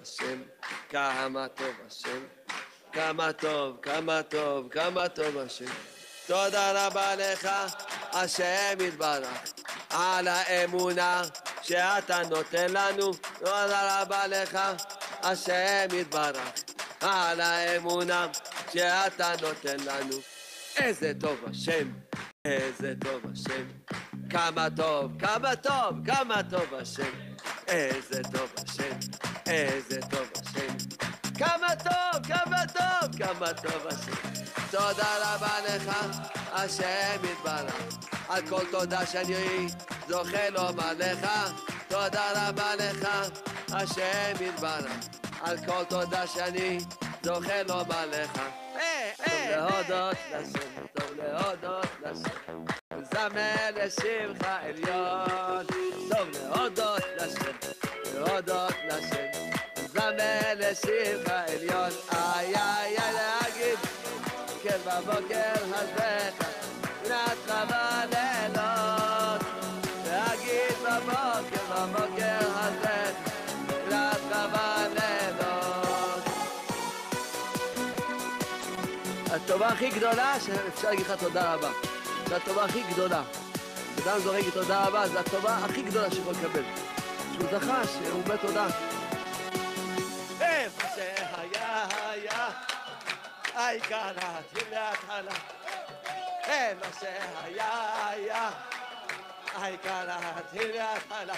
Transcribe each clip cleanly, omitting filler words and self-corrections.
השם, כמה טוב השם, כמה טוב, כמה טוב, כמה טוב השם. תודה רבה לך, השם יתברך, על האמונה שאתה נותן לנו. תודה רבה לך, השם יתברך, על האמונה שאתה נותן לנו. איזה טוב השם, איזה טוב השם, כמה טוב, כמה טוב, כמה טוב השם, איזה טוב השם, איזה טוב השם, כמה טוב, כמה טוב, כמה טוב השם. תודה רבה לך, השם יתברך, על כל תודה שאני זוכה לומר לך. תודה רבה לך, השם יתברך, על כל תודה שאני זוכה לומר לך. טוב להודות לשם, טוב להודות לשם, זמר לשמך עליון. טוב להודות לשם, להודות לשם, זמר לשמך עליון. איי איי איי להגיד כן בבוקר הזה נתך בלילות, להגיד בבוקר הזה נתך בלילות. הטובה הכי גדולה שאפשר להגיד לך תודה רבה, זו הטובה הכי גדולה. אדם זורק תודה רבה, זו הטובה הכי גדולה שיכול לקבל, שהוא זכה, שהוא אומר תודה. איפה שהיה היי קראתי להתחלה, איפה שהיה היי קראתי להתחלה.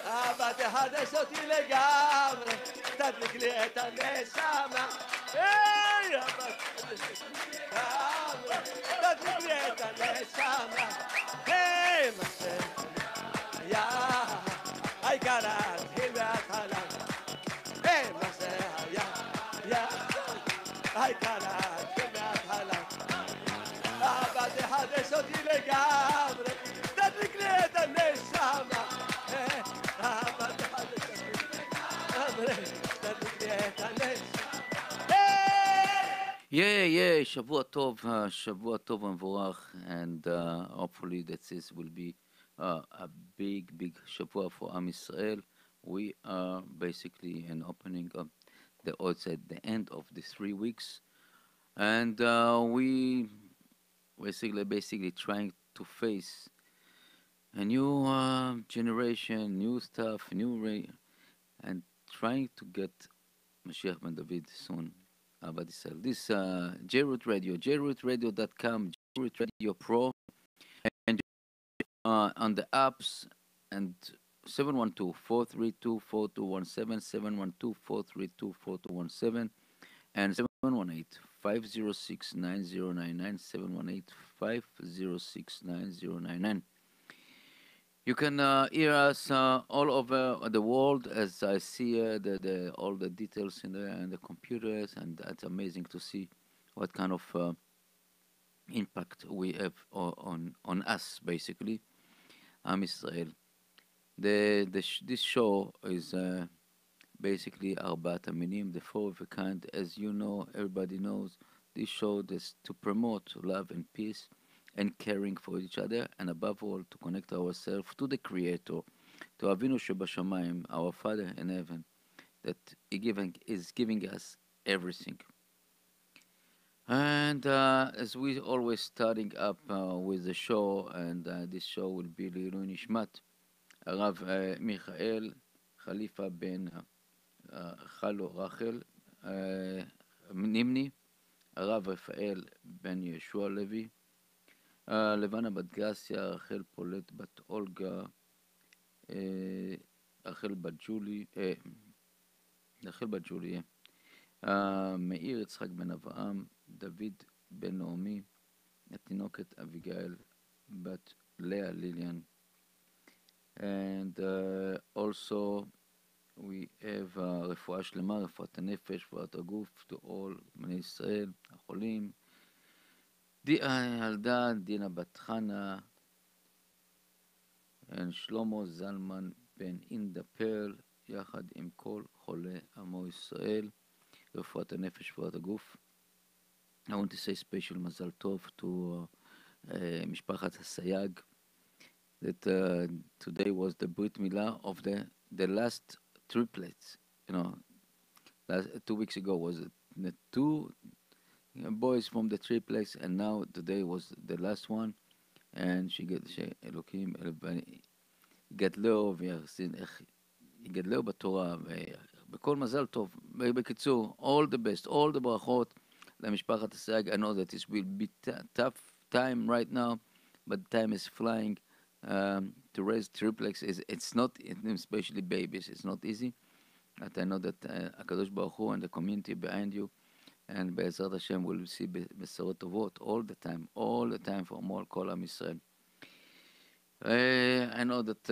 אבא תחדש אותי לגמרי, תדליק לי את הנשמה. היי אבא תחדש אותי לגמרי, תדליק לי את הנשמה. היי מה שהיה היי קראתי להתחלה, היי מה שהיה היי קראתי להתחלה. אבא תחדש אותי לגמרי, תדליק לי את הנשמה. אבא תחדש אותי לגמרי, תדליק לי את הנשמה. שבוע טוב ומבורך, and hopefully that this will be a big Shavua for Am Yisrael. We are basically an opening of the odds at the end of the 3 weeks, and we basically trying to face a new generation, new stuff, and trying to get Mashiach ben David soon. About Israel. This JRoot Radio, jrootradio.com, JRoot Radio Pro, and on the apps, and 712-432-4217, 712-432-4217, and 718-506-9099, 718-506-9099. You can hear us all over the world, as I see all the details in the computers, and that's amazing to see what kind of impact we have on us, basically, Am Yisrael. This show is basically Arbat Aminim, the four of a kind. As you know, everybody knows, this show is to promote love and peace and caring for each other, and above all, to connect ourselves to the Creator, to Avinu Shebashamayim, our Father in heaven, that is giving us everything. And as we always starting up with the show, and this show will be L'ilui Nishmat, Rav Michael Khalifa ben Chalo Rachel Nimni, Rav Rafael ben Yeshua Levi, לבנה בת גסיה, רחל פולט בת אולגה, רחל בת ג'ולי, מאיר יצחק בן אברהם, דוד בן נעמי, התינוקת אביגיל בת לאה ליליאן. And also we have רפואה שלמה, רפואת הנפש, רפואת הגוף, to all בני ישראל, החולים, ילדה דינה בת חנה, שלמה זלמן בן אינדה פרל, יחד עם כל חולי עמו ישראל, רפואת הנפש ורפואת הגוף. I want to say special מזל טוב to משפחת הסייג, that today was the Brit Milah of the last triplets, you know, 2 weeks ago was the two boys from the triplex, and now today was the last one, and שאלוקים גדלו יגדלו בתורה ובכל מזל טוב. בקיצור, all the best, all the ברכות למשפחת הסייג. I know that it will be tough time right now, but time is flying. To raise triplex it's not, especially babies, it's not easy. But I know that הקדוש ברוך הוא and the community behind you, and בעזרת השם will see בשורות טובות all the time from כל עם ישראל. I know that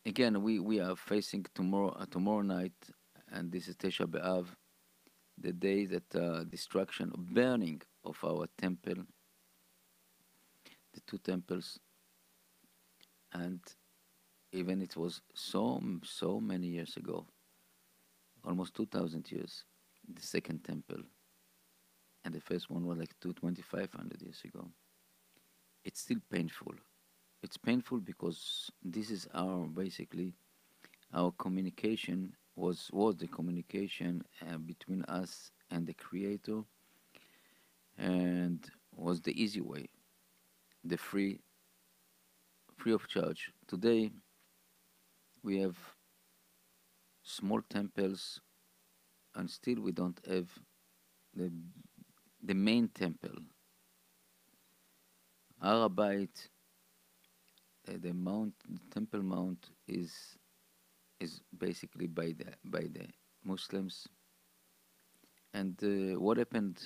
again we are facing tomorrow night, and this is Tesha B'Av, the day that destruction, burning of our temple, the two temples, and even it was so many years ago, almost 2,000 years, the second temple, and the first one was like 2,500 years ago. It's still painful. It's painful because this is basically our communication was the communication between us and the Creator, and was the easy way, the free of charge. Today we have small temples, and still we don't have the main temple. Har HaBayit, the Temple Mount is basically by the Muslims. And what happened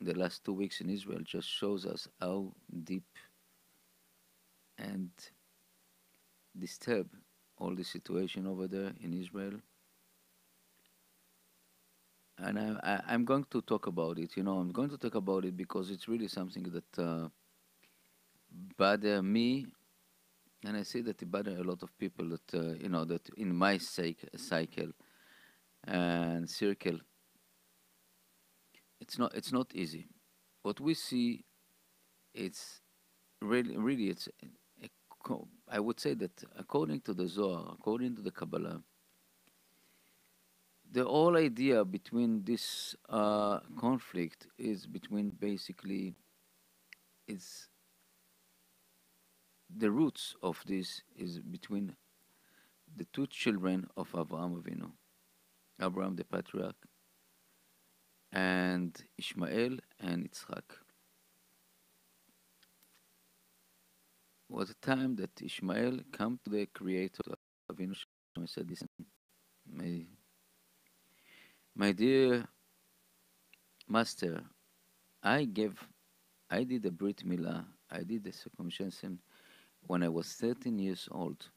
the last 2 weeks in Israel just shows us how deep and disturbed all the situation over there in Israel. And I'm going to talk about it. I'm going to talk about it because it's really something that bother me, and I see that it bother a lot of people that that in my cycle and circle. It's not easy. What we see, it's really it's. I would say that according to the Zohar, according to the Kabbalah, the whole idea between this conflict is between basically is the roots of this is between the two children of Avraham Avinu, Abraham the patriarch, and Ishmael and Yitzchak. Was a time that Ishmael come to the Creator Avinu and said, "Listen, my dear master, I did a Brit Milah, I did the circumcision when I was 13 years old,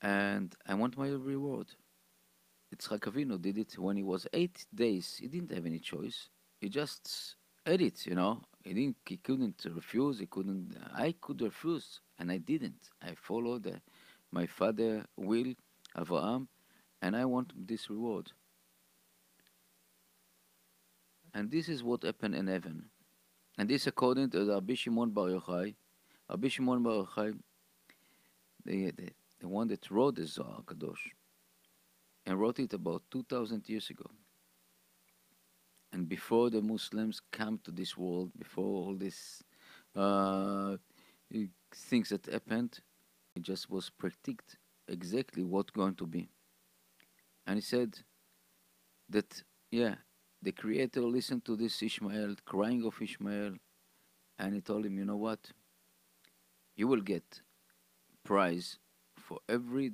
and I want my reward." Yitzchak Avinu did it when he was 8 days. He didn't have any choice. He just ate it, He couldn't refuse. I could refuse, and I didn't. I followed my father will, Avraham, and I want this reward. And this is what happened in heaven. And this according to Rabbi Shimon Bar Yochai. Rabbi Shimon Bar Yochai, the one that wrote the Zohar Kadosh, and wrote it about 2,000 years ago. And before the Muslims come to this world, before all these things that happened, it just was predict exactly what's going to be. And he said that, the Creator listened to this Ishmael, crying of Ishmael, and he told him, you know what? You will get prize for every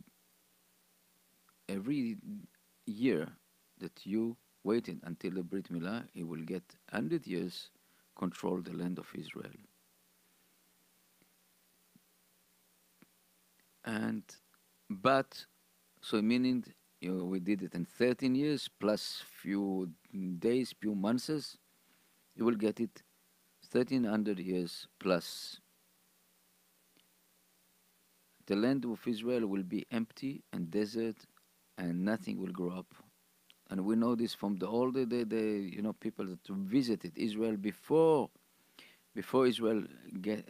year that you waited until the Brit Milah. He will get 100 years control the land of Israel. So meaning we did it in 13 years plus few days, few months. You will get it 1,300 years plus. The land of Israel will be empty and desert, and nothing will grow up. And we know this from all the people that visited Israel before Israel get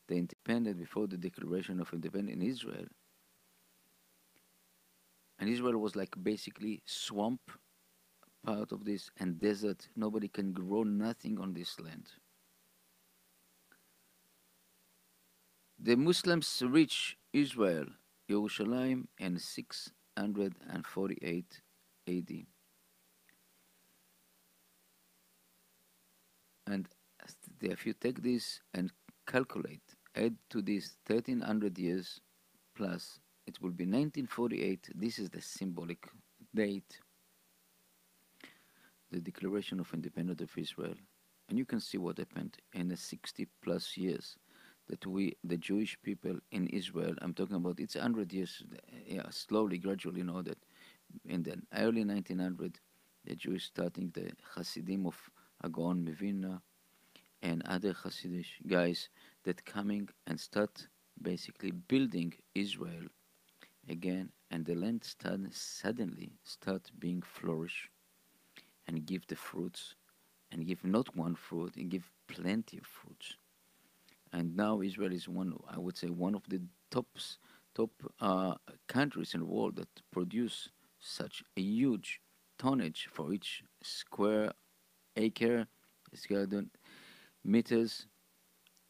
the independence, before the declaration of independence in Israel. And Israel was like basically swamp part of this and desert. Nobody can grow nothing on this land. The Muslims reach Israel, Yerushalayim, in 648 AD. And if you take this and calculate, add to this 1300 years plus, it will be 1948. This is the symbolic date, the Declaration of Independence of Israel. And you can see what happened in the 60 plus years that we, the Jewish people in Israel, I'm talking about, it's 100 years, yeah, slowly, gradually, that in the early 1900, the Jews starting the Hasidim of Agon Mevilna and other Hasidic guys that coming and start basically building Israel again, and the land suddenly start being flourish and give the fruits, and give not one fruit, and give plenty of fruits. And now Israel is I would say, one of the top countries in the world that produce such a huge tonnage for each square acre, square meters,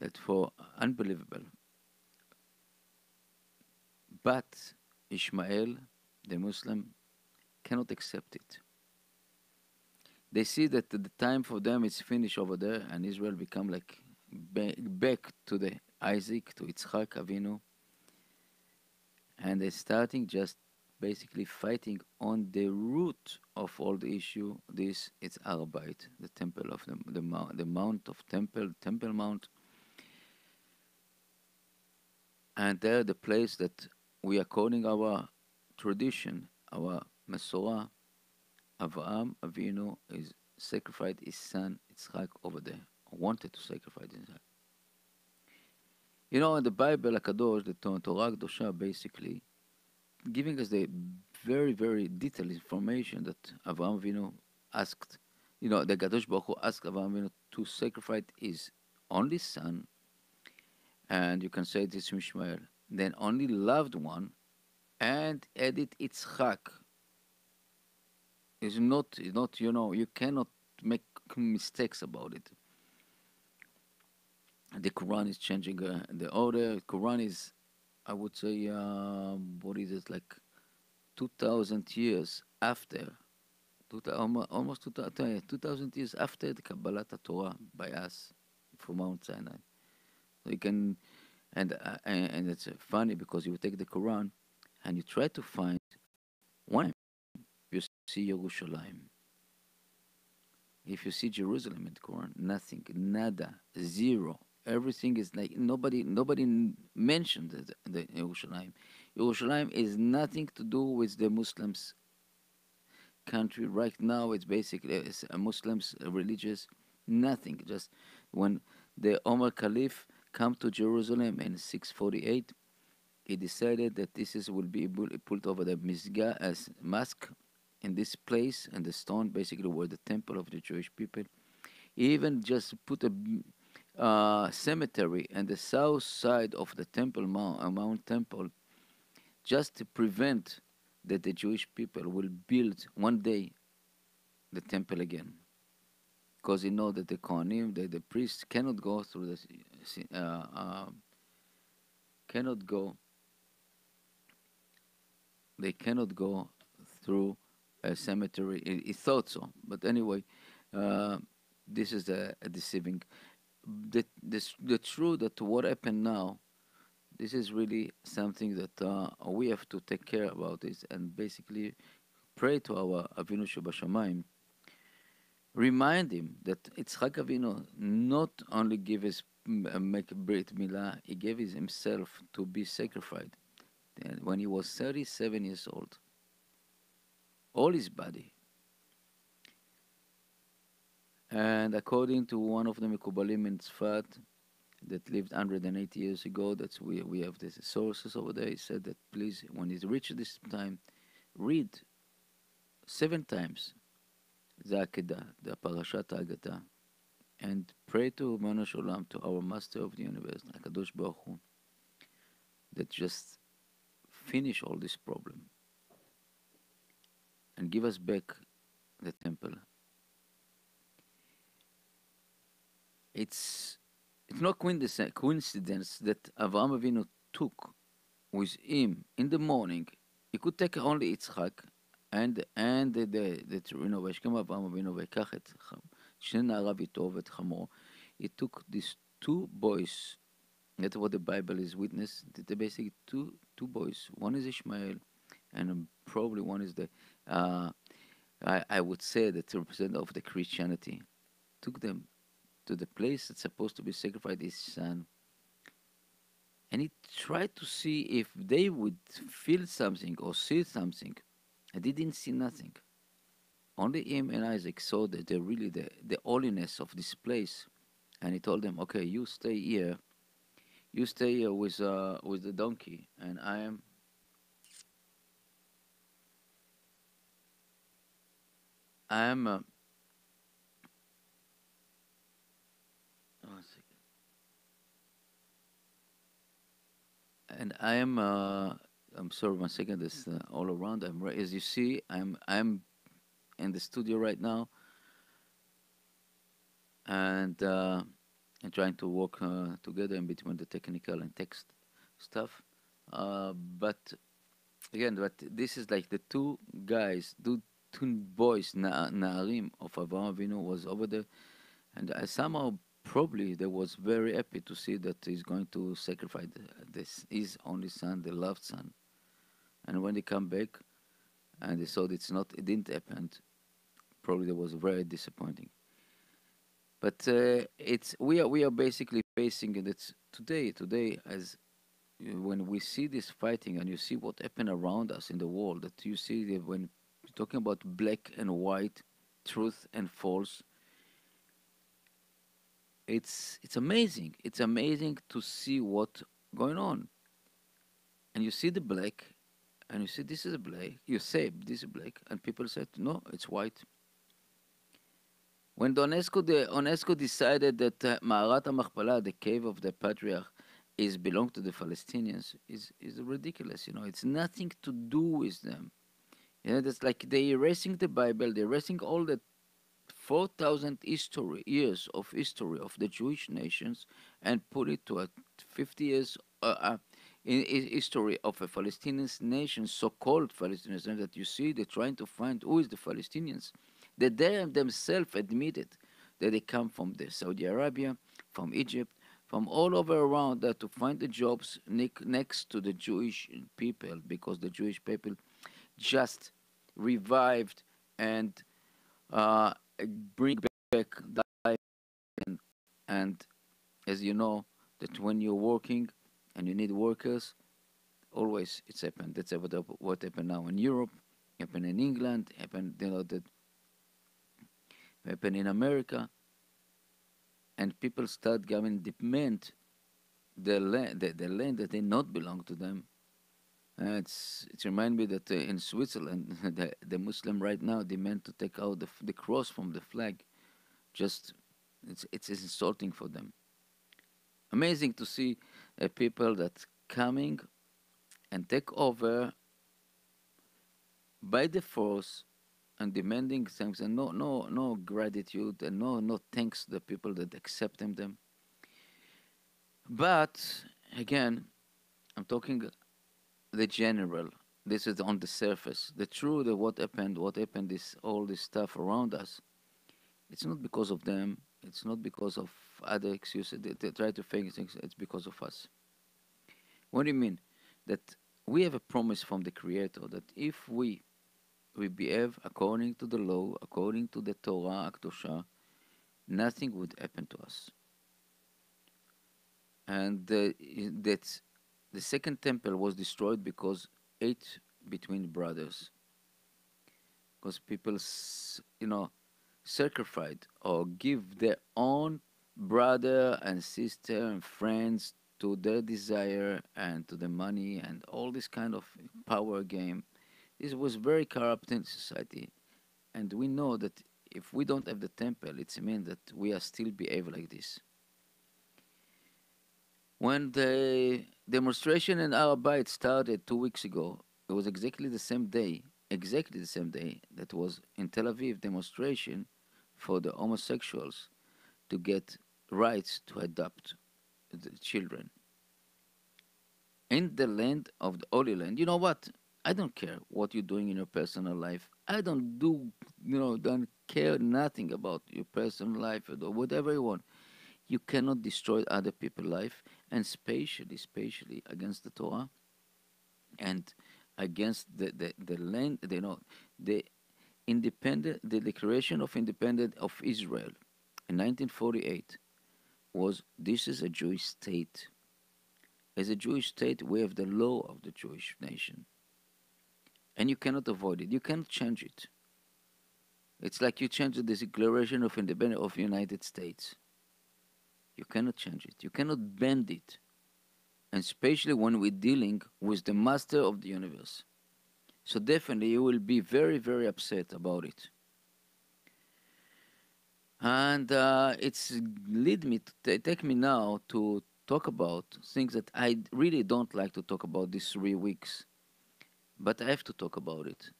that for unbelievable. But Ishmael, the Muslim, cannot accept it. They see that the time for them is finished over there, and Israel become like back to the Isaac, to Yitzchak Avinu, and they're starting just basically fighting on the root of all the issue. This is Arbeit, the temple of the mount of Temple Mount, and there the place that we, according our tradition, our Masorah, Avraham Avinu is sacrificed his son Yitzchak over there, wanted to sacrifice his son. In the Bible, Akadosh, the Torah Kedosha, basically giving us the very, very detailed information that Avraham Avinu asked. The Kadosh Baruch Hu asked Avraham Avinu to sacrifice his only son, and you can say this Ishmael, then only loved one, and added Yitzchak. It's not, you cannot make mistakes about it. The Quran is changing the order. The Quran is, I would say, what is it, like 2,000 years after, almost 2,000 years after the Kabbalat Torah by us from Mount Sinai. So you can, and it's funny because you take the Quran and you try to find one, you see Yerushalayim. If you see Jerusalem in the Quran, nothing, nada, zero. Everything is like nobody mentioned the Yerushalayim. Yerushalayim is nothing to do with the Muslims country right now. It's basically a Muslims religious, nothing. Just when the Omar Caliph come to Jerusalem in 648, he decided that will be put over the Mizgah as mosque in this place, and the stone basically were the temple of the Jewish people. He even just put a cemetery on the south side of the Temple Mount Temple, just to prevent that the Jewish people will build one day the temple again, because they know that the Kohanim, the priests, cannot go through this, they cannot go through a cemetery. He thought so, but anyway, this is a deceiving. The truth that what happened now, this is really something that we have to take care about this, and basically pray to our Avinu Shebashamayim. Remind him that Yitzchak Avinu not only gave his make a Brit Milah, he gave himself to be sacrificed. And when he was 37 years old, all his body. And according to one of the Mekubalim in Tzfat that lived 180 years ago, that's we have the sources over there, he said that please, when he reached this time, read 7 times the Akedah, the Parashat Haggadah, and pray to Ribono Shel Olam, to our Master of the Universe, HaKadosh Baruch Hu, that just finish all this problem. and give us back the temple. It's it's no coincidence that Avraham Avinu took with him in the morning. He could take only Yitzchak and the וישכם אברהם אבינו ויקח את שני נעריו איתו ואת חמורו. He took these two boys. That's what the Bible is witness. The basically two boys. One is Ishmael, and probably one is the uh, I would say that representative of the Christianity. Took them to the place that's supposed to be sacrificed his son, and he tried to see if they would feel something or see something. And they didn't see nothing. Only him and Isaac saw the really the holiness of this place. And he told them, okay, you stay here. You stay here with the donkey, and I am one second. And I'm sorry, one second. This all around. As you see, I'm in the studio right now, and and trying to work together in between the technical and text stuff. But again, but this is like the two guys, two boys, Na'arim of Avraham Avinu was over there, and I somehow probably they was very happy to see that he's going to sacrifice this his only son, the loved son. And when they come back and they saw that it didn't happen, probably that was very disappointing. But we are basically facing it today as when we see this fighting and you see what happened around us in the world, that you see that when you're talking about black and white, truth and false, it's amazing. It's amazing to see what going on. And you see the black, and you see this is a black. You say this is black, and people said no, it's white. When UNESCO decided that Ma'arat HaMachpelah, the cave of the patriarch, is belong to the Palestinians, is ridiculous. It's nothing to do with them. That's like they erasing the Bible, they're erasing all the 4,000 years of history of the Jewish nations and put it to a 50 years in history of a Palestinian nation, so-called Palestinian nation, that you see they're trying to find who is the Palestinians. That they themselves admitted that they come from the Saudi Arabia, from Egypt, from all over around that to find the jobs next to the Jewish people, because the Jewish people just revived and uh, bring back the life. And as you know, that when you're working and you need workers, always it's happened. That's what happened now in Europe, happened in England, happened that happened in America, and people start coming demand the land that they not belong to them. It reminds me that in Switzerland, the Muslim right now demand to take out the cross from the flag. Just it's insulting for them. Amazing to see people that coming and take over by the force and demanding things, and no gratitude, and no thanks to the people that accept them. But again, I'm talking the general. This is on the surface. The truth of what happened, all this stuff around us. It's not because of them. It's not because of other excuses. They try to fake things. It's because of us. What do you mean? That we have a promise from the Creator that if we behave according to the law, according to the Torah Akdosha, nothing would happen to us. And that the second temple was destroyed because hate between brothers, because people, sacrificed or give their own brother and sister and friends to their desire and to the money and all this kind of power game. This was very corrupt in society, and we know that if we don't have the temple, it means that we are still behave like this. When the demonstration in Arab started 2 weeks ago, it was exactly the same day exactly the same day that was in Tel Aviv demonstration for the homosexuals to get rights to adopt the children in the land of the Holy Land. You know what? I don't care what you're doing in your personal life. I don't do, don't care nothing about your personal life or whatever you want. You cannot destroy other people's life, and especially against the Torah and against the land, the the Declaration of Independence of Israel in 1948 was this is a Jewish state. As a Jewish state, we have the law of the Jewish nation, and you cannot avoid it. You cannot change it. It's like you change the Declaration of Independence of the United States. You cannot change it. You cannot bend it, and especially when we're dealing with the master of the universe. So definitely you will be very, very upset about it. And it's lead me to take me now to talk about things that I really don't like to talk about these 3 weeks, but I have to talk about it.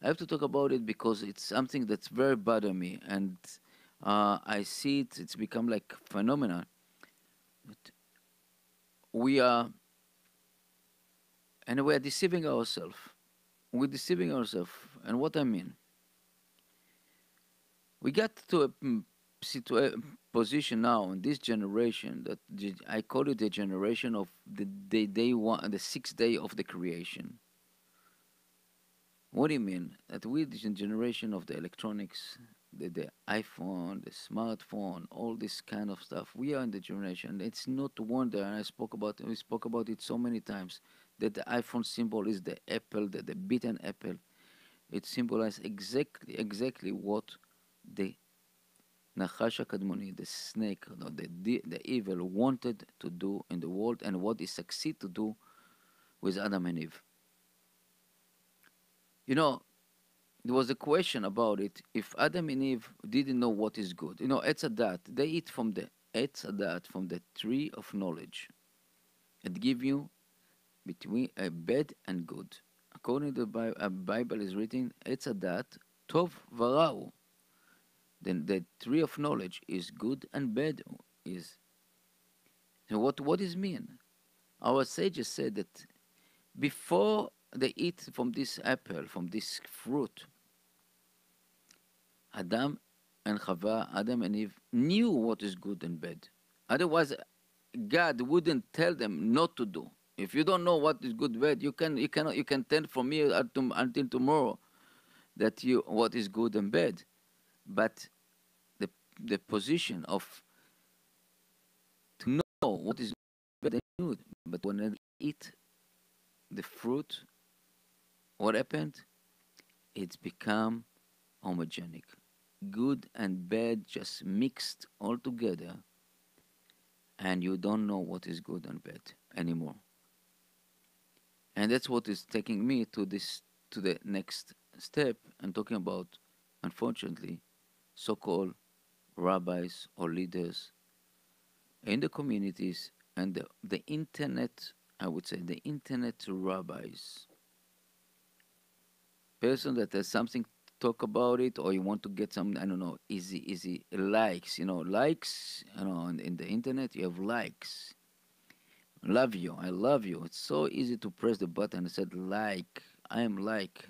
I have to talk about it because it's something that's very bother me, and I see it. It's become like phenomenon. But we are, and we are deceiving ourselves. We're deceiving ourselves, and what I mean, we got to a position now in this generation that I call it the generation of the day one, the 6th day of the creation. What do you mean? That we the generation of the electronics, the iPhone, the smartphone, all this kind of stuff. We are in the generation. It's not wonder, and we spoke about it so many times, that the iPhone symbol is the apple, the beaten apple. It symbolizes exactly what the Nachash Kadmoni, the snake, the evil, wanted to do in the world, and what he succeeded to do with Adam and Eve. You know, there was a question about it. If Adam and Eve didn't know what is good, Etz Hadat, they eat from the Etz Hadat, from the tree of knowledge. It gives you between a bad and good. According to the Bible is written, Etz Hadat, Tov Varau. Then the tree of knowledge is good and bad. Is so what does mean? Our sages said that before they eat from this apple, from this fruit, Adam and Chava, Adam and Eve knew what is good and bad. Otherwise, God wouldn't tell them not to do. If you don't know what is good and bad, you can tell from here until tomorrow that you what is good and bad. But the position of to know what is bad, they knew it. But when they eat the fruit, what happened? It's become homogenic. Good and bad just mixed all together, and you don't know what is good and bad anymore. And that's what is taking me to the next step and talking about, unfortunately, so-called rabbis or leaders in the communities and the internet, I would say the internet rabbis. Person that has something to talk about it, or you want to get some, I don't know, easy likes, likes, in the internet you have likes. Love you, I love you. It's so easy to press the button and said like, I am like,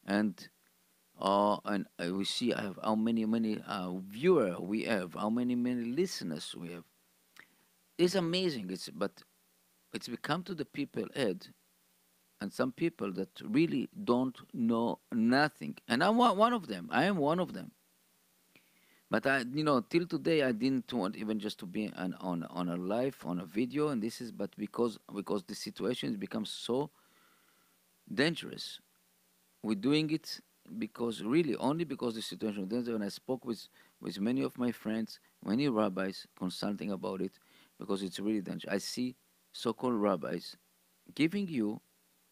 and we see how many viewer we have, how many listeners we have. It's amazing. But it's become to the people head, and some people that really don't know nothing. And I'm one of them. I am one of them. But till today, I didn't want even just to be on a live, on a video, and this is, but because the situation has become so dangerous, we're doing it because really only because the situation was dangerous. And I spoke with many of my friends, many rabbis consulting about it, because it's really dangerous. I see so-called rabbis giving you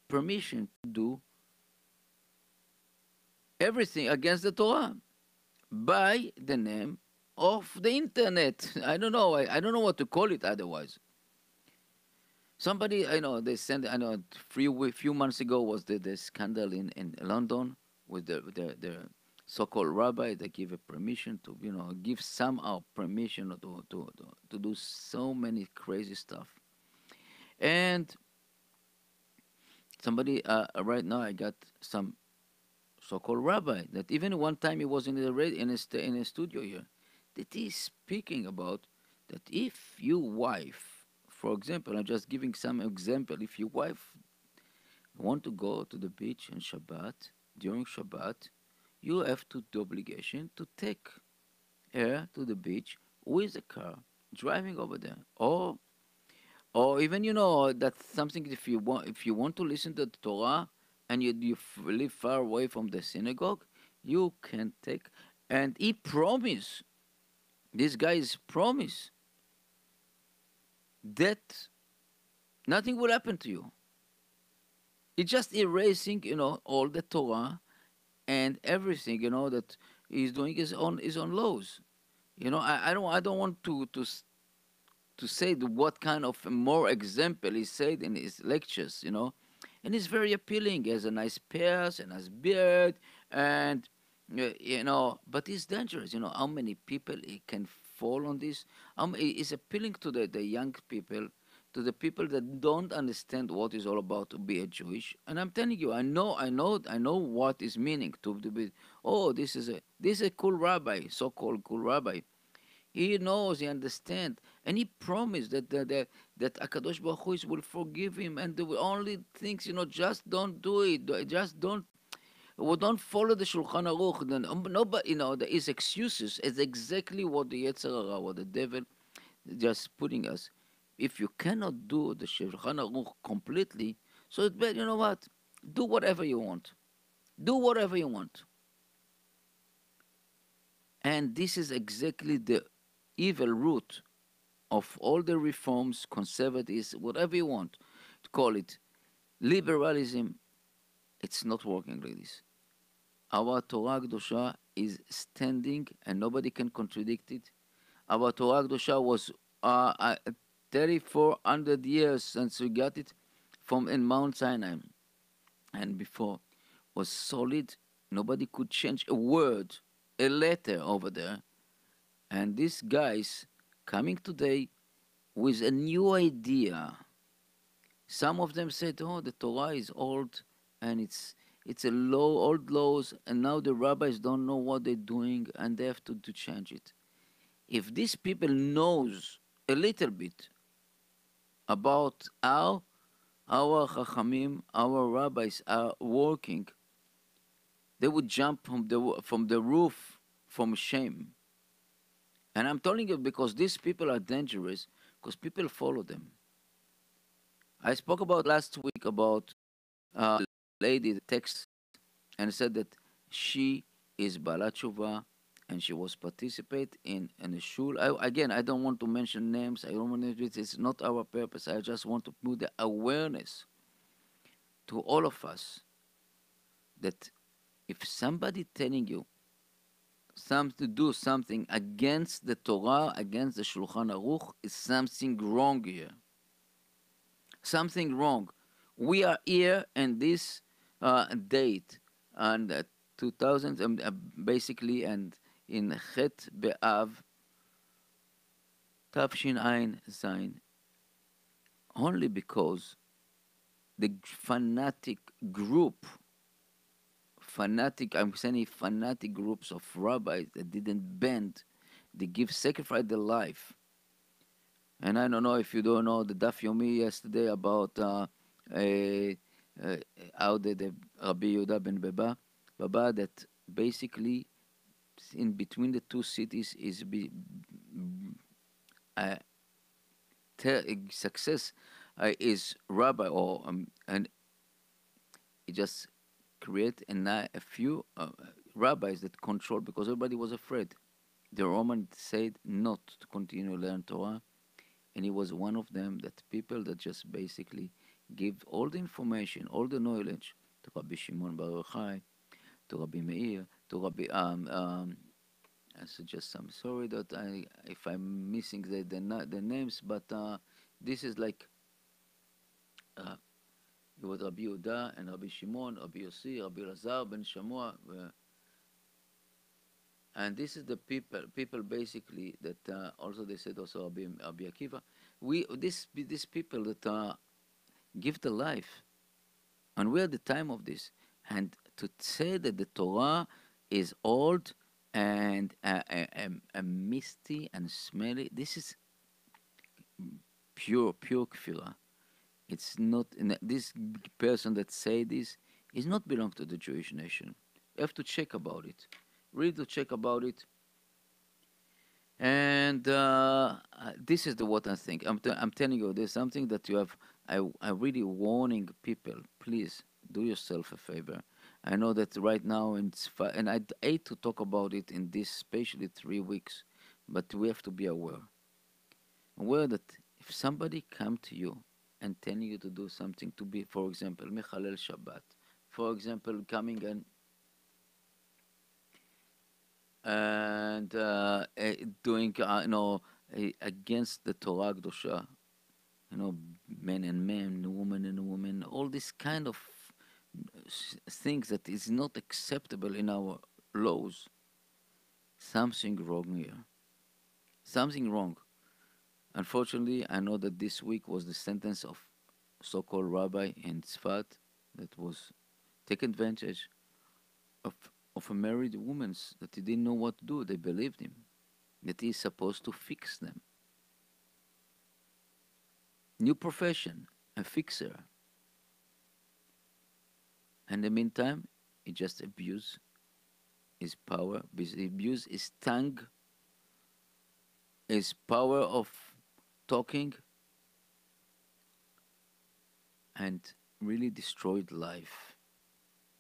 permission to do everything against the Torah by the name of the internet. I don't know. I don't know what to call it otherwise. Somebody, I know, they sent, I know, few months ago was the scandal in London with the so-called rabbi. They give a permission to, give somehow permission to do so many crazy stuff. And somebody, right now, I got some so-called rabbi that even one time he was in the in a studio here, that he's speaking about that if your wife, for example, I'm just giving some example, if your wife want to go to the beach on Shabbat, during Shabbat, you have to the obligation to take her to the beach with a car, driving over there, or even that's something. If you want to listen to the Torah and you live far away from the synagogue, you can take. And he promised, this guy is promise that nothing will happen to you. It's just erasing, all the Torah and everything, that he's doing his own laws. I don't want to say what kind of more example he said in his lectures. And he's very appealing. He has a nice pierce, a nice beard, and but he's dangerous. How many people he can fall on this? He's appealing to the young people, to the people that don't understand what it's all about to be a Jewish. And I'm telling you, I know what is meaning to be. Oh, this is a cool rabbi, so-called cool rabbi. He knows, he understands, and he promised that Akadosh Baruch Hu will forgive him. And the only things, just don't do it. Just don't follow the Shulchan Aruch. Then nobody, there is excuses. It's exactly what the Yetzer Hara, what the devil, just putting us. If you cannot do the Shulchan Aruch completely, so it's better. You know what? Do whatever you want. Do whatever you want. And this is exactly the evil root of all the reforms, conservatives, whatever you want to call it, liberalism. It's not working, ladies. Our Torah Kedosha is standing and nobody can contradict it. Our Torah Kedosha was 3,400 years since we got it from in Mount Sinai. And before was solid. Nobody could change a word, a letter over there. And these guys coming today with a new idea. Some of them said, "Oh, the Torah is old, and it's a old laws, and now the rabbis don't know what they're doing, and they have to change it." If these people knows a little bit about how our chachamim, our rabbis are working, they would jump from the roof from shame. And I'm telling you because these people are dangerous, because people follow them. I spoke about last week about a lady that text and said that she is Balat Tshuva and she was participate in a shul. Again, I don't want to mention names. I don't want to. It's not our purpose. I just want to put the awareness to all of us that if somebody telling you to do something against the Torah, against the Shulchan Aruch, is something wrong here. Something wrong. We are here in this date, and 2000, basically, and in Chet Be'av, Tafshin Ein Zain, only because the I'm saying fanatic groups of rabbis that didn't bend, they give sacrifice their life. And I don't know if you don't know the Daf Yomi yesterday about how the Rabbi Yehuda ben Baba that basically in between the two cities is uh, success is rabbi and he just create a few rabbis that control because everybody was afraid. The Roman said not to continue learn Torah, and he was one of them. That people that just basically give all the information, all the knowledge to Rabbi Shimon Bar Yochai, to Rabbi Meir, to Rabbi I suggest I'm sorry that if I'm missing the names, but this is like Uh, it was Rabbi Yehuda and Rabbi Shimon, Rabbi Yossi, Rabbi Lazar ben Shamua, and this is the people basically that also they said also Rabbi Akiva. These people that give the life, and we're at the time of this, and to say that the Torah is old and misty and smelly, this is pure kfirah. It's not this person that say this is not belong to the Jewish nation. You have to check about it, really to check about it. And this is what I think. I'm telling you, there's something that you have. I really warning people. Please do yourself a favor. I know that right now, and I hate to talk about it in this, especially 3 weeks, but we have to be aware that if somebody come to you and telling you to do something, to be, for example, Mechalel Shabbat, for example, coming and doing, against the Torah Kedosha, men and men, woman and woman, all this kind of things that is not acceptable in our laws. Something wrong here. Something wrong. Unfortunately, I know that this week was the sentence of so-called rabbi in Tzfat that was taken advantage of a married woman that he didn't know what to do. They believed him that he's supposed to fix them. New profession, a fixer. And in the meantime, he just abused his power, abused his tongue, his power of talking, and really destroyed life,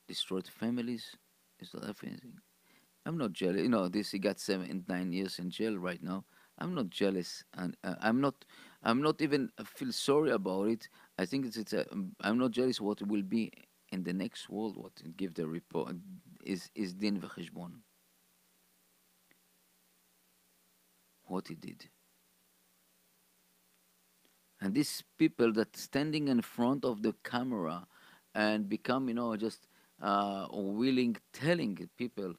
destroyed families, destroyed everything. I'm not jealous. This he got 7 and 9 years in jail right now. I'm not jealous, and I'm not. I'm not even feel sorry about it. I think it's. I'm not jealous what will be in the next world. What give the report is din v'cheshbon. What he did, and these people that standing in front of the camera and become, just willing telling people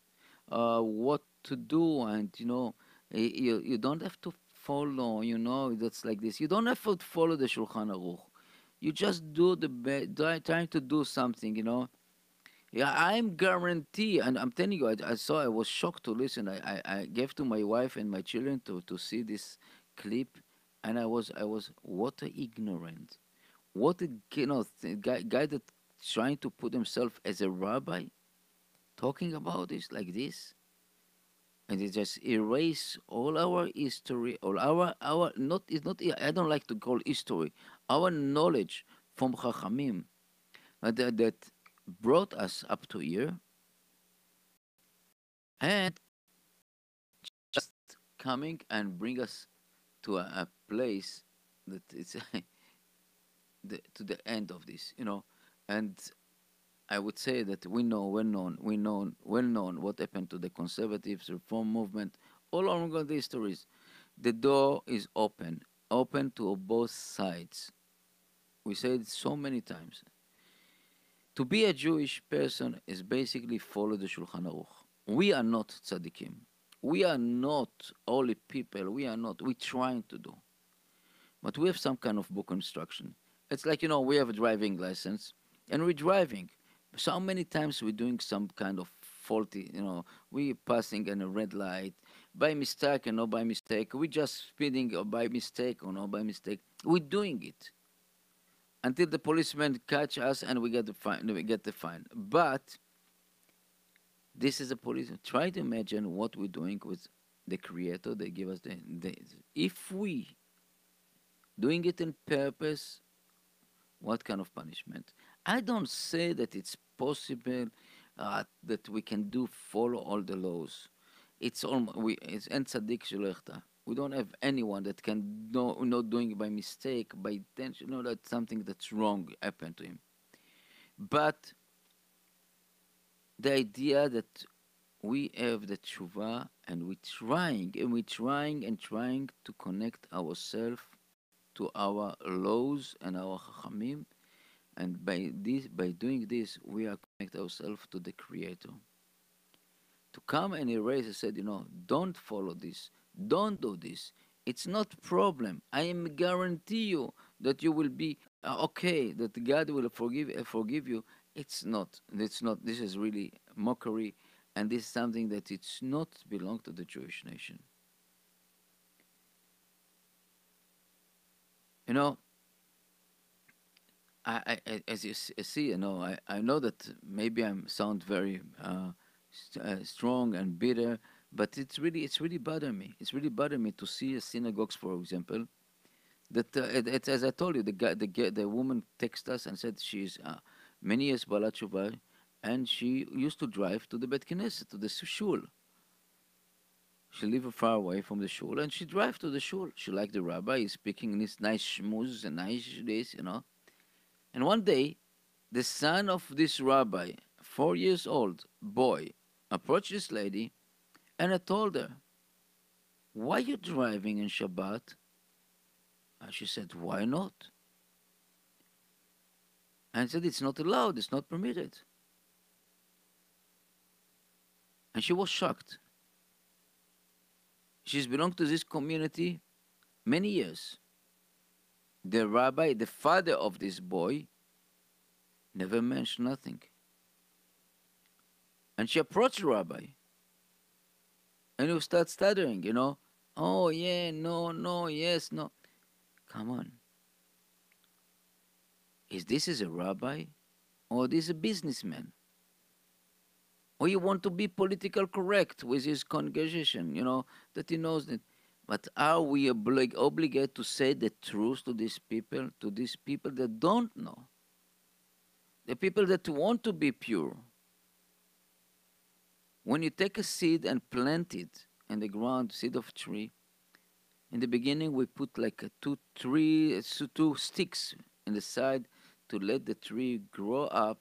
what to do, and you don't have to follow, that's like this. You don't have to follow the Shulchan Aruch. You just do the trying to do something, Yeah, I'm guarantee, and I'm telling you, I was shocked to listen. I gave to my wife and my children to see this clip, and I was what a ignorant, what a guy that trying to put himself as a rabbi, talking about this like this, and it just erase all our history, all our not it's not. I don't like to call history, our knowledge from Chachamim that brought us up to here, and just coming and bring us to a place that it's to the end of this, and I would say that we know well known what happened to the conservatives reform movement all along the histories. The door is open to both sides. We said it so many times. To be a Jewish person is basically follow the Shulchan Aruch. We are not tzaddikim. We are not holy people. We are not. We're trying to do. But we have some kind of book instruction. It's like, we have a driving license and we're driving. So many times we're doing some kind of faulty, we're passing in a red light by mistake and not by mistake. We're just speeding or by mistake or not by mistake. We're doing it until the policeman catch us and we get the fine. But this is a police. Try to imagine what we're doing with the Creator. They give us the if we doing it in purpose, what kind of punishment? I don't say that it's possible that we can follow all the laws. It's it's en tzaddik shelechta. We don't have anyone that can not doing it by mistake, by intention. That's something that's wrong happened to him. But the idea that we have the tshuva and we're trying to connect ourselves to our laws and our chachamim, And by doing this, we are connect ourselves to the Creator. To come and erase and said, don't follow this, don't do this. It's not problem. I am guarantee you that you will be okay, that God will forgive you. It's not. It's not. This is really mockery, and this is something that it's not belong to the Jewish nation. You know, as you see, I know that maybe I sound very strong and bitter, but it's really bother me. It's really bother me to see synagogues, for example, that it's as I told you, the woman texted us and said she's many years balat tshuva, and she used to drive to the Bet Knesset, to the shul. She lived far away from the shul, and she drive to the shul. She liked the rabbi. He's speaking this nice shmuz and nice this. And one day, the son of this rabbi, 4 years old boy, approached this lady, and I told her, "Why you driving in Shabbat?" And she said, "Why not?" And I said, "It's not allowed. It's not permitted." And she was shocked. She's belonged to this community many years. The rabbi, the father of this boy, never mentioned nothing. And she approached the rabbi, and he started stuttering. Oh, yeah, no, no, yes, no. Come on. Is a rabbi? Or this a businessman? Or you want to be political correct with his congregation, that he knows that. But are we obligated to say the truth to these people that don't know? The people that want to be pure. When you take a seed and plant it in the ground, seed of tree, in the beginning we put like two sticks in the side to let the tree grow up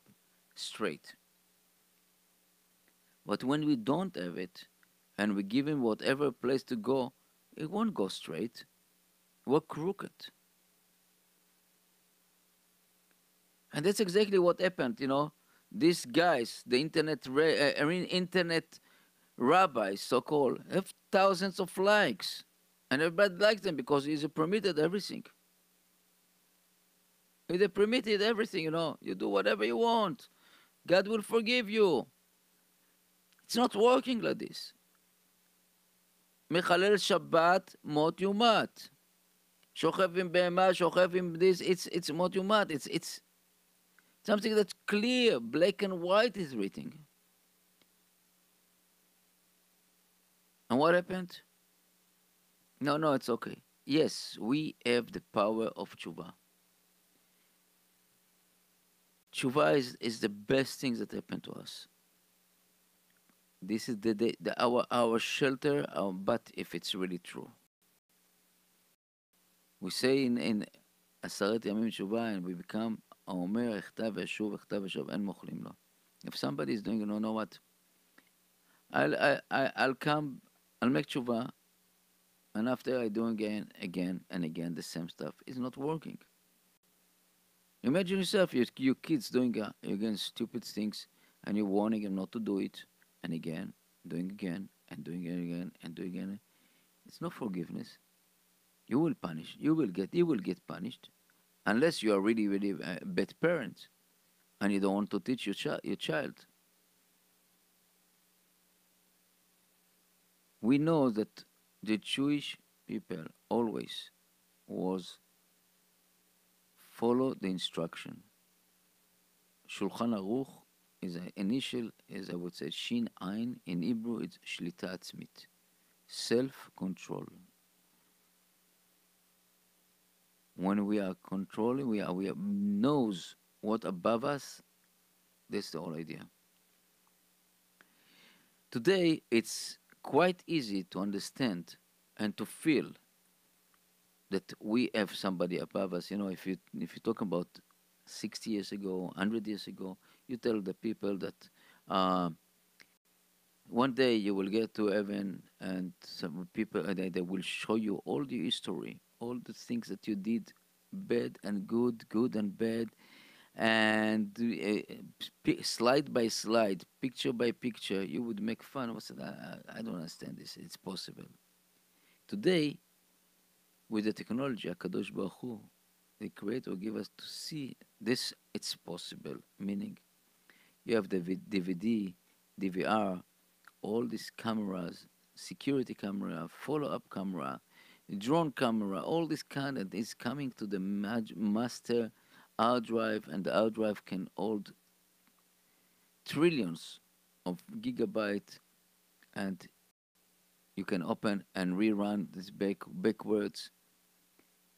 straight. But when we don't have it, and we give him whatever place to go, it won't go straight. It will crooked. And that's exactly what happened. These guys, the internet rabbis, so-called, have thousands of likes. And everybody likes them because he's permitted everything. He's permitted everything, You do whatever you want. God will forgive you. It's not working like this. מחלל שבת, מות יומת. שוכב עם בהמה, שוכב עם this, it's מות יומת. It's something that's clear, black and white is written. And what happened? No, it's okay. Yes, we have the power of tshuva. Tshuva is the best thing that happened to us. This is our shelter, but if it's really true. We say in עשרת ימים תשובה, and we become האומר הכתב ושוב הכתב ושוב, אין מוכלים לו. If somebody is doing, know what? I'll come, I'll make tshuva, and after I do again and again the same stuff, it's not working. Imagine yourself, your kids doing again stupid things, and you're warning them not to do it, and again, doing again, and doing it again, and doing it again. It's no forgiveness. You will punish. You will get punished, unless you are really, really a bad parent, and you don't want to teach your child. We know that the Jewish people always was follow the instruction. Shulchan Aruch is an initial, as I would say, Shin Ain. In Hebrew, it's Shlita Atzmit, self-control. When we are controlling, we knows what above us. That's the whole idea. Today, it's quite easy to understand and to feel that we have somebody above us. If you talk about 60 years ago, 100 years ago, you tell the people that one day you will get to heaven, and some people they will show you all the history, all the things that you did, bad and good, good and bad, and slide by slide, picture by picture, you would make fun. I said, I don't understand this. It's possible. Today, with the technology, Akadosh Baruch Hu, the Creator, give us to see this. It's possible. Meaning, you have the DVD, DVR, all these cameras, security camera, follow-up camera, drone camera, all this kind of is coming to the master hard drive, and the hard drive can hold trillions of gigabyte, and you can open and rerun this backwards,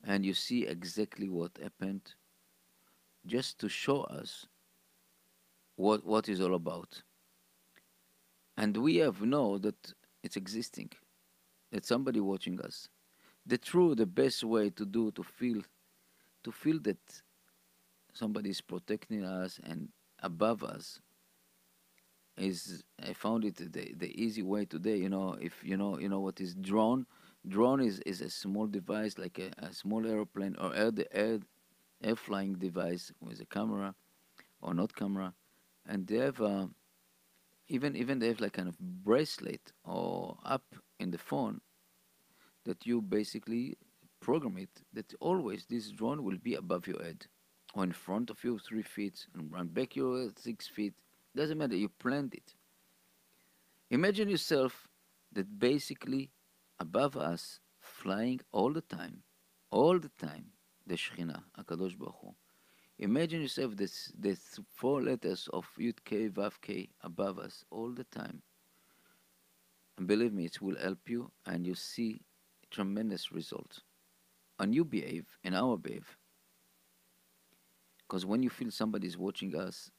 and you see exactly what happened, just to show us what is all about. And we have know that it's existing, that somebody watching us. The best way to do, to feel that somebody is protecting us and above us, is, I found it the easy way today. If you know what is drone. Drone is a small device, like a small airplane or air flying device with a camera or not camera, and they have even they have like kind of bracelet or app in the phone that you basically program it that always this drone will be above your head or in front of you 3 feet and run back you 6 feet. Doesn't matter. You planned it. Imagine yourself that basically above us, flying all the time, the Shekhinah, Akadosh Baruch Hu. Imagine yourself this 4 letters of Yud K Vav K above us all the time. And believe me, it will help you, and you see tremendous results. And you behave, and our behave. Because when you feel somebody is watching us,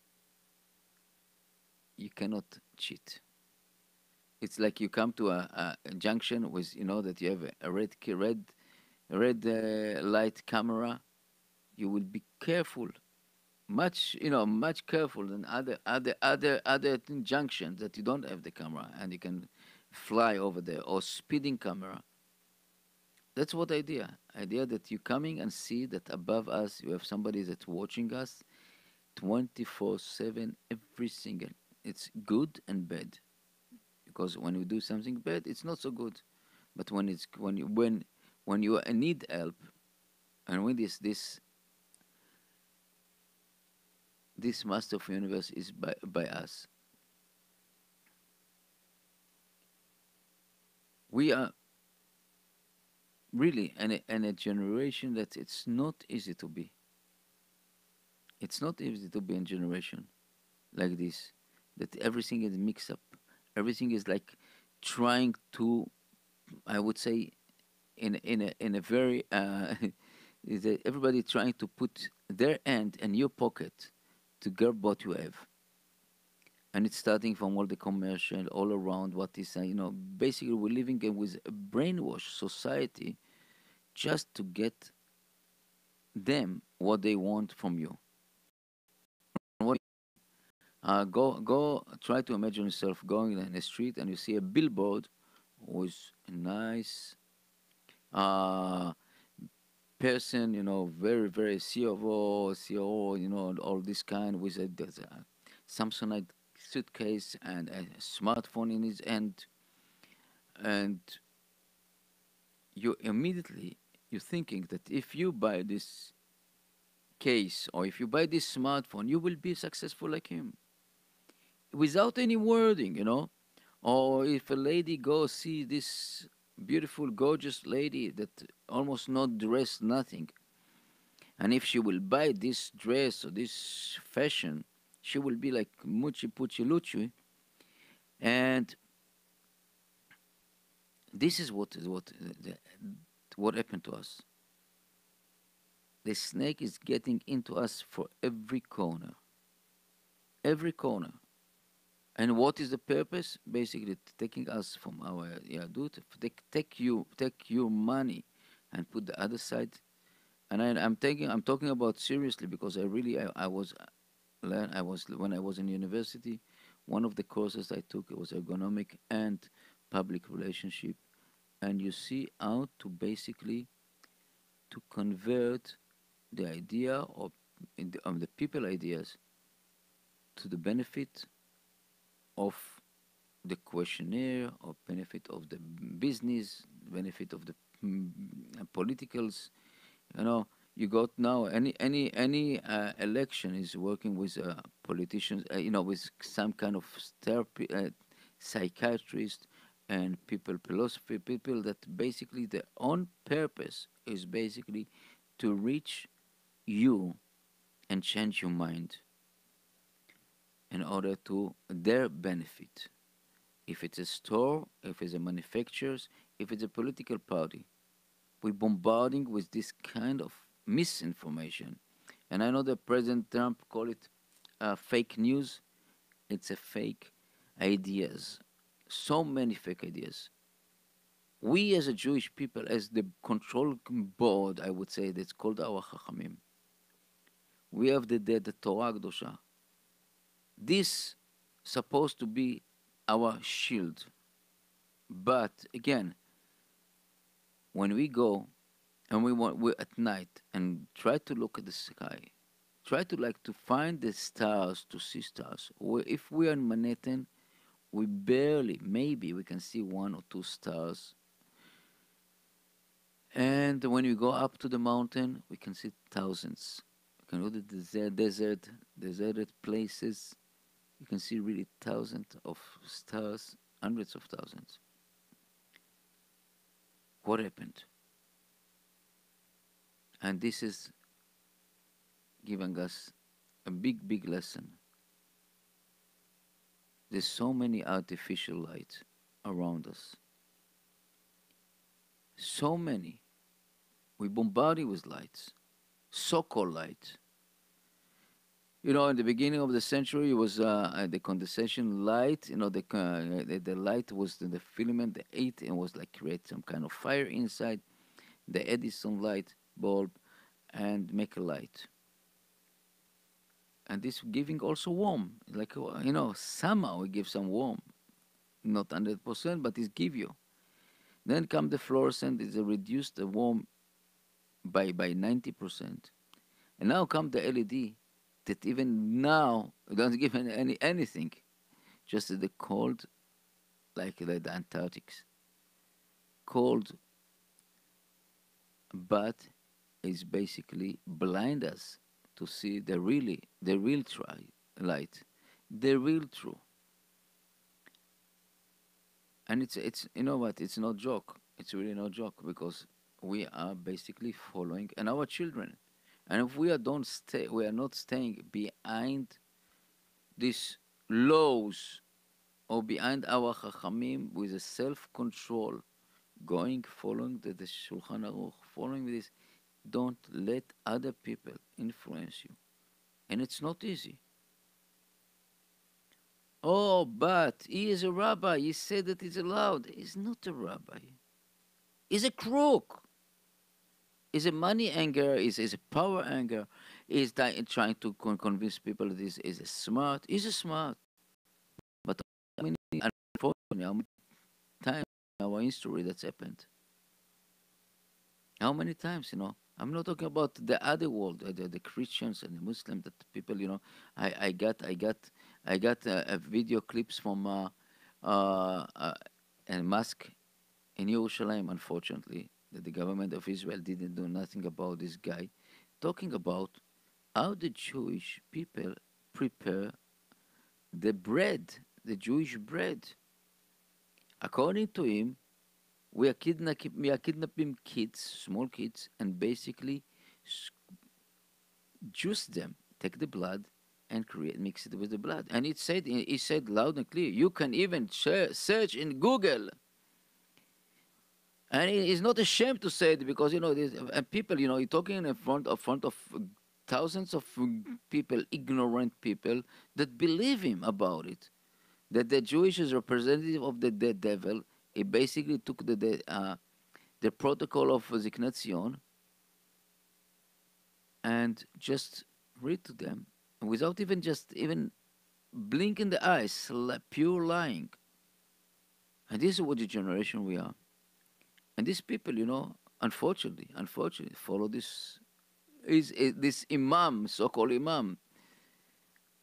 you cannot cheat. It's like you come to a junction with, that you have a red light camera. You will be careful, much careful than other junctions that you don't have the camera and you can fly over there, or speeding camera. That's what idea that you coming and see that above us you have somebody that's watching us 24/7, every single. It's good and bad, because when you do something bad, it's not so good. But when you need help, and when this master of the universe is by us, we are really in a generation that it's not easy to be. It's not easy to be in a generation like this, that everything is mixed up. Everything is like trying to, I would say, in a very is that everybody trying to put their hand in your pocket to get what you have. And it's starting from all the commercial all around what is, basically we're living with a brainwashed society just to get them what they want from you. Go try to imagine yourself going in the street and you see a billboard with a nice uh, person, very, very COO, all this kind with there's a Samsonite suitcase and a smartphone in his hand, and you're thinking that if you buy this case or if you buy this smartphone, you will be successful like him, without any wording. Or if a lady goes see this beautiful, gorgeous lady that almost not dressed, nothing, and if she will buy this dress or this fashion, she will be like Muchi Puchi Luchi. And this is what happened to us. The snake is getting into us for every corner. Every corner. And what is the purpose? Basically, taking us from our Yadut, take your money, and put the other side. And I'm talking about seriously, because I was when I was in university, one of the courses I took, it was ergonomic and public relationship, and you see how to basically to convert the idea of the people ideas to the benefit of the questionnaire, or benefit of the business, benefit of the politicals. You know, you got now any election is working with politicians. You know, with some kind of therapy, psychiatrist, and people, philosophy people that basically their own purpose is basically to reach you and change your mind in order to their benefit. If it's a store, if it's a manufacturers, if it's a political party, we're bombarding with this kind of misinformation. And I know that President Trump call it fake news. It's a fake ideas. So many fake ideas. We as a Jewish people, as the control board, I would say, that's called our Chachamim. We have the Torah Kedosha. This supposed to be our shield. But again, when we go and we at night and try to look at the sky, try to like to find the stars, to see stars. If we are in Manhattan, we barely, maybe we can see one or two stars. And when we go up to the mountain, we can see thousands. We can go to the deserted places. You can see really thousands of stars, hundreds of thousands. What happened? And this is giving us a big lesson. There's so many artificial lights around us. So many. We bombarded with lights, so-called lights. You know, in the beginning of the century, it was the condensation light. You know, the light was the filament, the heat, and was like create some kind of fire inside. The Edison light bulb, and make a light. And this giving also warm, like you know, somehow it gives some warm, not 100%, but it give you. Then come the fluorescent, is reduced the warm by 90%, and now come the LED that even now don't give anything, just the cold, like the Antarctics, cold, but is basically blind us to see the real light, the real true. And it's you know what? It's no joke. It's really no joke, because we are basically following, and our children, and if we don't stay, we are not staying behind these laws or behind our chachamim with a self-control, going following the Shulchan Aruch, following this. Don't let other people influence you, and it's not easy. Oh, but he is a rabbi. He said that it's allowed. He's not a rabbi. He's a crook. He's a money anger. He's a power anger. He's trying to convince people that he's a smart. He's a smart. But unfortunately, how many times in our history that's happened? How many times, you know? I'm not talking about the other world, the Christians and the Muslims, that people, you know. I got a video clips from a mosque in Jerusalem, unfortunately, that the government of Israel didn't do nothing about this guy, talking about how the Jewish people prepare the bread, the Jewish bread. According to him, we are kidnapping kids, small kids, and basically juice them, take the blood, and mix it with the blood. And he said loud and clear. You can even search in Google. And he's not ashamed to say it, because you know, and people, you know, he's talking in front of thousands of people, ignorant people that believe him about it. That the Jewish is representative of the devil. He basically took the protocol of Ziknat Zion and just read to them, without even blinking the eyes, pure lying. And this is what the generation we are. And these people, you know, unfortunately, follow this is this imam, so-called imam,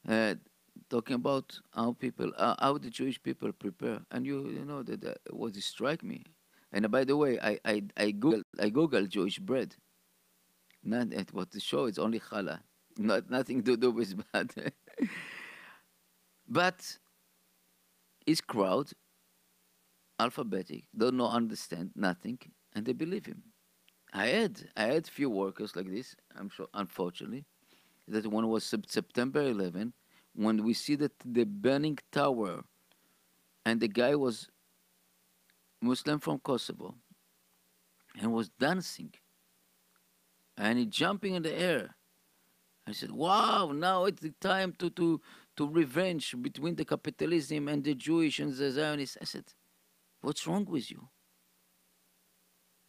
uh, talking about how the Jewish people prepare, and you know that what strike me. And by the way, I googled Jewish bread. Not at what the show is only challah, not nothing to do with bad. But his crowd, alphabetic, don't know, understand nothing, and they believe him. I had few workers like this. I'm sure, unfortunately, that one was September 11, when we see that the burning tower, and the guy was Muslim from Kosovo and was dancing and he jumping in the air. I said, "Wow! Now it's the time to revenge between the capitalism and the Jewish and the Zionists." I said, "What's wrong with you?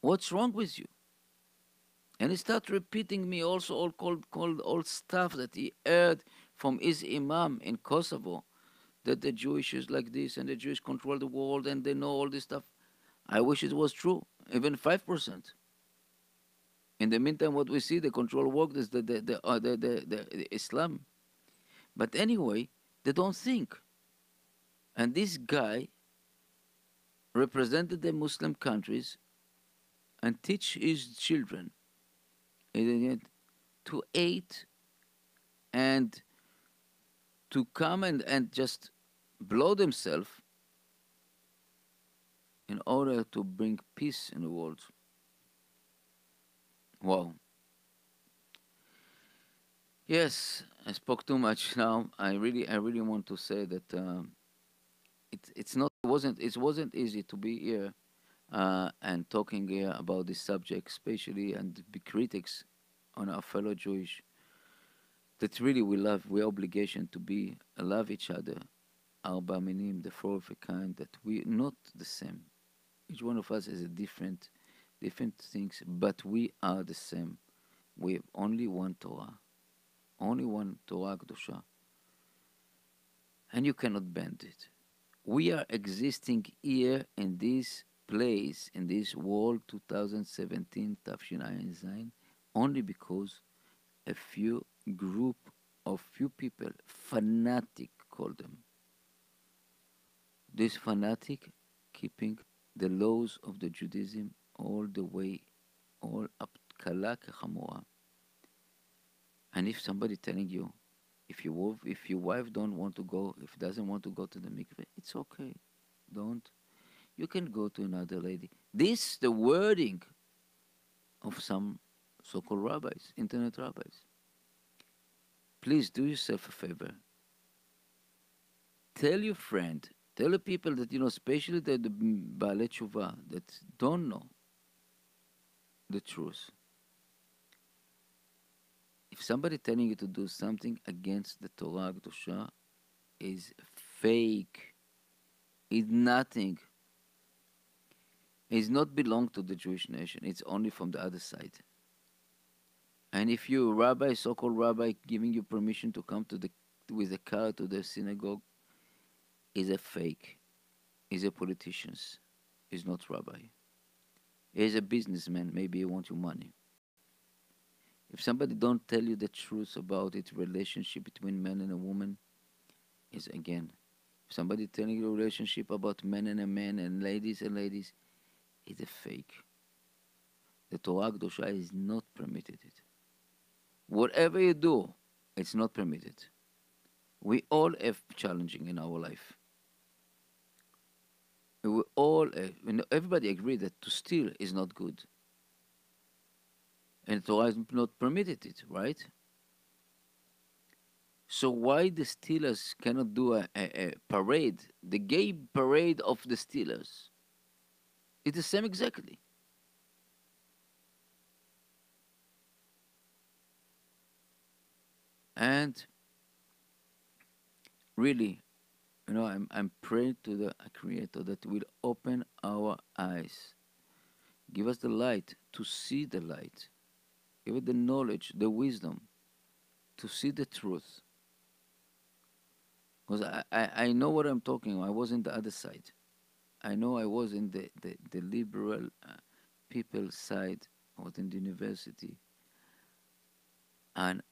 What's wrong with you?" And he started repeating me also all stuff that he heard from his imam in Kosovo, that the Jewish is like this and the Jewish control the world and they know all this stuff. I wish it was true, even 5%. In the meantime, what we see, the control work is the Islam. But anyway, they don't think. And this guy represented the Muslim countries and teach his children to hate and to come and just blow themselves in order to bring peace in the world. Wow. Yes, I spoke too much now. I really want to say that it wasn't easy to be here and talking here about this subject, especially, and be critics on our fellow Jewish. That really we obligation to be love each other, Arba Minim, the four of a kind, that we not the same. Each one of us is a different things, but we are the same. We have only one Torah, only one Torah Kedusha, and you cannot bend it. We are existing here in this place, in this world 2017 Tafshin Zain, only because a few group of few people, fanatic call them. This fanatic keeping the laws of the Judaism all the way, all up kala kechamora. And if somebody telling you, if your wife don't want to go, if doesn't want to go to the mikveh, it's okay. Don't. You can go to another lady. This the wording of some so-called rabbis, internet rabbis. Please do yourself a favor. Tell your friend, tell the people that especially the Baalei Tshuva that don't know the truth. If somebody telling you to do something against the Torah Kedusha is fake, is nothing. It's not belong to the Jewish nation. It's only from the other side. And if you rabbi, so-called rabbi, giving you permission to come with a car to the synagogue, is a fake. Is a politician. Is not rabbi. Is a businessman. Maybe he want your money. If somebody don't tell you the truth about its relationship between man and a woman, is again. If somebody telling you a relationship about men and a man and ladies, is a fake. The Torah Kedusha is not permitted it. Whatever you do, it's not permitted. We all have challenging in our life. We all everybody agree that to steal is not good. And the Torah is not permitted it, right? So why the stealers cannot do a parade, the gay parade of the stealers? It's the same exactly. And really, I'm praying to the Creator that will open our eyes, give us the light to see the light, give us the knowledge, the wisdom to see the truth. Because I know what I'm talking about. I was in the other side. I know I was in the liberal people side. I was in the university. And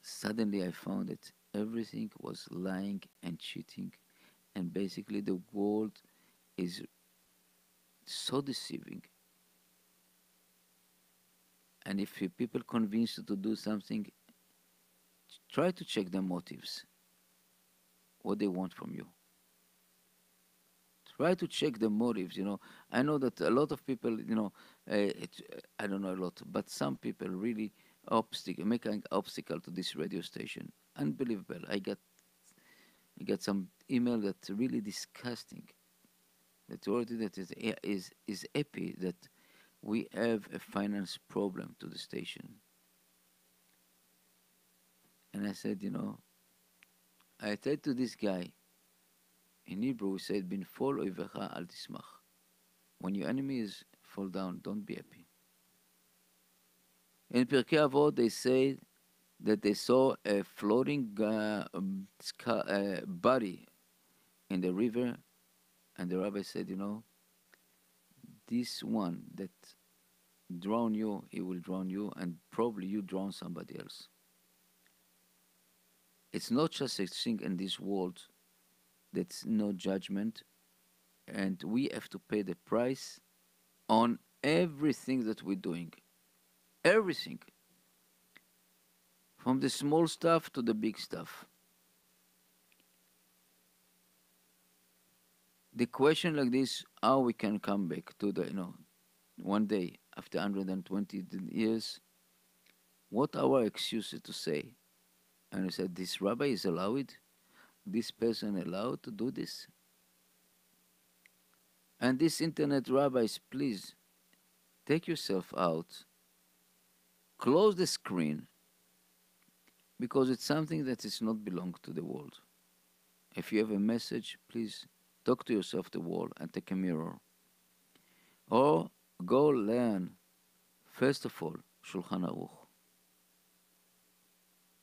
suddenly I found that everything was lying and cheating, and basically the world is so deceiving. And if people convince you to do something, try to check the motives, what they want from you. Try to check the motives. I know that a lot of people, I don't know a lot, but some people really make an obstacle to this radio station. Unbelievable. I got some email that's really disgusting. That already that is happy that we have a finance problem to the station. And I said, I said to this guy, in Hebrew we said, Bin fol oivecha al tismach. When your enemies fall down, don't be happy. In Pirkei Avot, they say that they saw a floating body in the river, and the rabbi said, this one that drown you, he will drown you, and probably you drown somebody else. It's not just a thing in this world that's no judgment, and we have to pay the price on everything that we're doing. Everything. From the small stuff to the big stuff. The question like this, how we can come back to one day after 120 years, what our excuses to say? And I said, this rabbi is allowed? This person allowed to do this? And these internet rabbis, please, take yourself out, close the screen, because it's something that is not belong to the world. If you have a message, please talk to yourself the wall and take a mirror. Or go learn, first of all, Shulchan Aruch.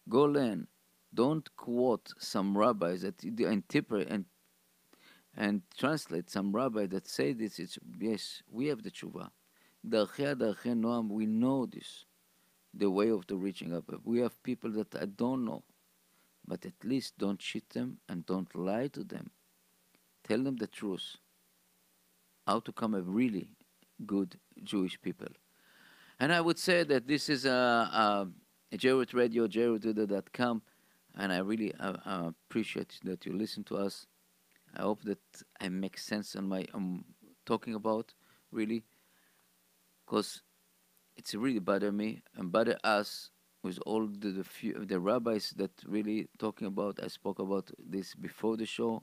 Go learn. Don't quote some rabbis that interpret and translate some rabbi that say this. It's yes, we have the tshuva. Darchei Noam, we know this, the way of the reaching up. We have people that I don't know, but at least don't cheat them and don't lie to them. Tell them the truth. How to become a really good Jewish people. And I would say that this is a Jerut Radio, JerutRadio.com, and I really appreciate that you listen to us. I hope that I make sense on my talking about, really, because it's really bother me and bother us with all the rabbis that really talking about. I spoke about this before the show,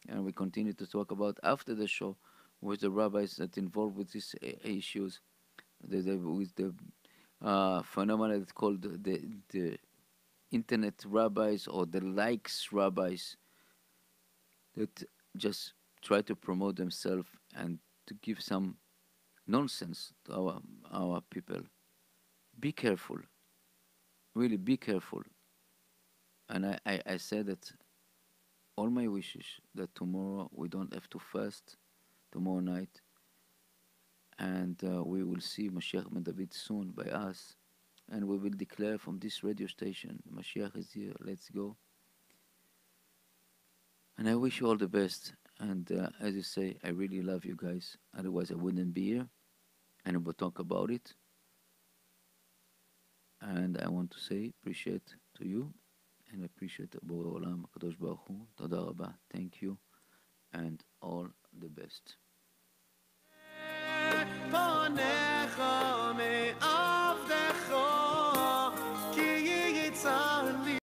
and we continue to talk about after the show with the rabbis that involved with these issues, with the phenomena that's called the internet rabbis or the likes rabbis that just try to promote themselves and to give some nonsense to our people. Be careful. Really be careful. And I said that all my wishes that tomorrow we don't have to fast tomorrow night, and we will see Mashiach ben David soon by us, and we will declare from this radio station, Mashiach is here, let's go. And I wish you all the best. And as you say, I really love you guys. Otherwise, I wouldn't be here. And we'll talk about it. And I want to say appreciate to you. And appreciate Borei Olam, Kadosh Baruch Hu. Toda Rabba. Thank you. And all the best.